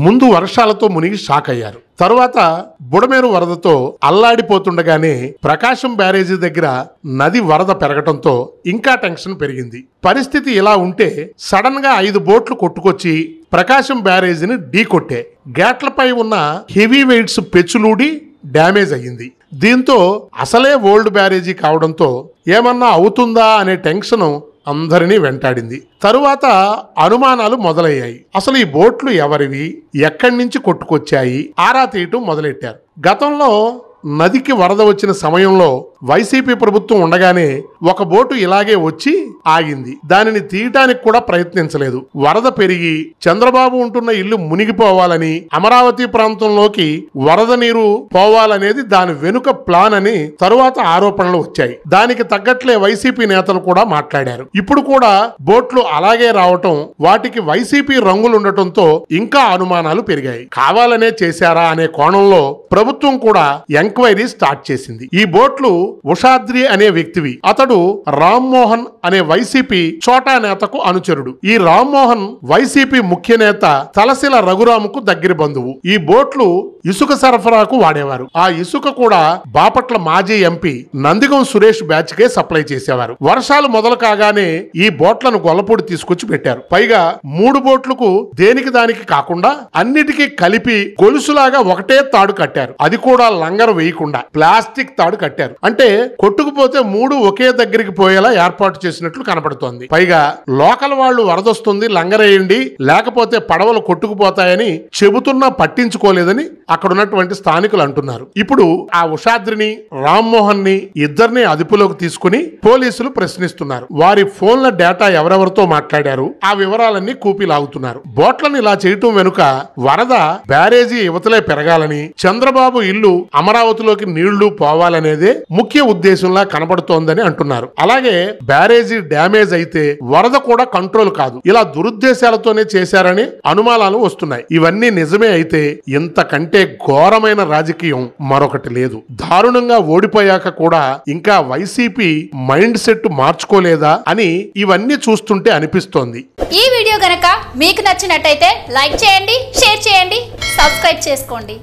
ముందు వర్షాలతో మునిగి షాక్ అయ్యారు. తరువాత బుడమేరు వరదతో అల్లాడిపోతుండగానే ప్రకాశం బ్యారేజీ దగ్గర నది వరద పెరగటంతో ఇంకా టెన్షన్ పెరిగింది. పరిస్థితి ఇలా ఉంటే సడన్ గా 5 బోట్లు కొట్టుకొచ్చి ప్రకాశం బ్యారేజీని ఢీకొట్టే. గేట్లపై ఉన్న హెవీ వెయిట్స్ పెచ్చులూడి డ్యామేజ్ అయ్యింది. దీంతో అసలే ఓల్డ్ బ్యారేజీ కావడంతో ఏమన్నా అవుతుందా అనే టెన్షన్ అందరినీ వెంటాడింది. తరువాత అనుమానాలు మొదలయ్యాయి. అసలు ఈ బోట్లు ఎవరివి, ఎక్కడి నుంచి కొట్టుకొచ్చాయి ఆరా తీయటం మొదలెట్టారు. గతంలో నదికి వరద వచ్చిన సమయంలో వైసీపీ ప్రభుత్వం ఉండగానే ఒక బోటు ఇలాగే వచ్చి ఆగింది. దానిని తీయటానికి కూడా ప్రయత్నించలేదు. వరద పెరిగి చంద్రబాబు ఉంటున్న ఇల్లు మునిగిపోవాలని, అమరావతి ప్రాంతంలోకి వరద నీరు పోవాలనేది దాని వెనుక ప్లాన్ అని తరువాత ఆరోపణలు వచ్చాయి. దానికి తగ్గట్లే వైసీపీ నేతలు కూడా మాట్లాడారు. ఇప్పుడు కూడా బోట్లు అలాగే రావటం, వాటికి వైసీపీ రంగులు ఉండటంతో ఇంకా అనుమానాలు పెరిగాయి. కావాలనే చేశారా అనే కోణంలో ప్రభుత్వం కూడా ఎంక్వైరీ స్టార్ట్ చేసింది. ఈ బోట్లు ఉషాద్రి అనే వ్యక్తివి. అతడు రామ్మోహన్ అనే వైసీపీ చోటా నేతకు అనుచరుడు. ఈ రామ్మోహన్ వైసీపీ ముఖ్య నేత తలసిల రఘురాముకు దగ్గర బంధువు. ఈ బోట్లు ఇసుక సరఫరాకు వాడేవారు. ఆ ఇసుక కూడా బాపట్ల మాజీ ఎంపీ నందిగం సురేష్ బ్యాచ్ కే సప్లై చేసేవారు. వర్షాలు మొదలు కాగానే ఈ బోట్లను గొల్లపూడి తీసుకొచ్చి పెట్టారు. పైగా 3 బోట్లకు దేనికి దానికి కాకుండా అన్నిటికీ కలిపి గొలుసులాగా ఒకటే తాడు కట్టారు. అది కూడా లంగరు వేయకుండా ప్లాస్టిక్ తాడు కట్టారు. అంటే కొట్టుకుపోతే 3 ఒకే దగ్గరికి పోయేలా ఏర్పాటు చేసినట్లు కనపడుతోంది. పైగా లోకల్ వాళ్ళు వరదొస్తుంది లంగరేయండి లేకపోతే పడవలు కొట్టుకుపోతాయని చెబుతున్నా పట్టించుకోలేదని అక్కడ ఉన్నటువంటి స్థానికులు అంటున్నారు. ఇప్పుడు ఆ ఉషాద్రిని, రామ్మోహన్ ని ఇద్దరిని అదుపులోకి తీసుకుని పోలీసులు ప్రశ్నిస్తున్నారు. వారి ఫోన్ల డేటా ఎవరెవరితో మాట్లాడారు ఆ వివరాలన్నీ కూపిలాగుతున్నారు. బోట్లను ఇలా చేయటం వెనుక వరద బ్యారేజీ యువతలే పెరగాలని, చంద్రబాబు ఇల్లు అమరావతిలోకి నీళ్లు పోవాలనేదే ముఖ్య ఉద్దేశంలా కనబడుతోందని అంటున్నారు. అలాగే బ్యారేజీ డ్యామేజ్ అయితే వరద కూడా కంట్రోల్ కాదు, ఇలా దురుద్దేశాలతోనే చేశారని అనుమానాలు వస్తున్నాయి. ఇవన్నీ నిజమే అయితే ఇంతకంటే ఘోరమైన రాజకీయం మరొకటి లేదు. దారుణంగా ఓడిపోయాక కూడా ఇంకా వైసీపీ మైండ్ సెట్ మార్చుకోలేదా అని ఇవన్నీ చూస్తుంటే అనిపిస్తోంది. ఈ వీడియో గనక మీకు నచ్చినట్టయితే లైక్ చేయండి, షేర్ చేయండి, సబ్స్క్రైబ్ చేసుకోండి.